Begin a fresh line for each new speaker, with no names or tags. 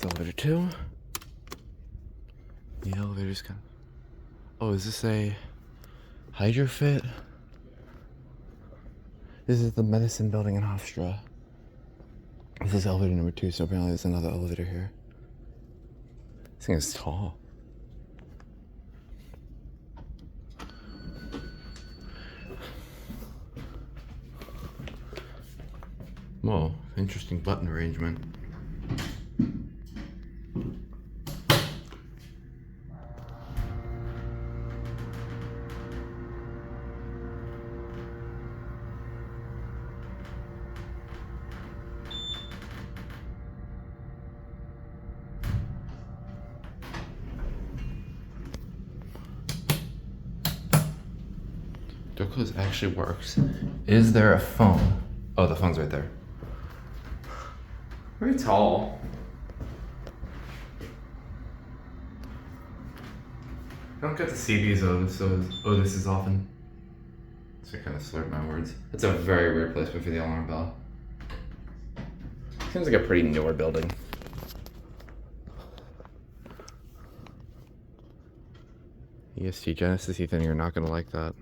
elevator 2. The elevator's kind of... Oh, is this a HydroFit? This is the medicine building in Hofstra. This is elevator number 2, so apparently there's another elevator here. This thing is tall. Whoa, interesting button arrangement. Door close actually works. Is there a phone? Oh, the phone's right there. Very tall. I don't get to see these Otis often. So I kind of slurred my words. It's a very weird placement for the alarm bell. Seems like a pretty newer building. EST Genesis, Ethan, you're not gonna like that.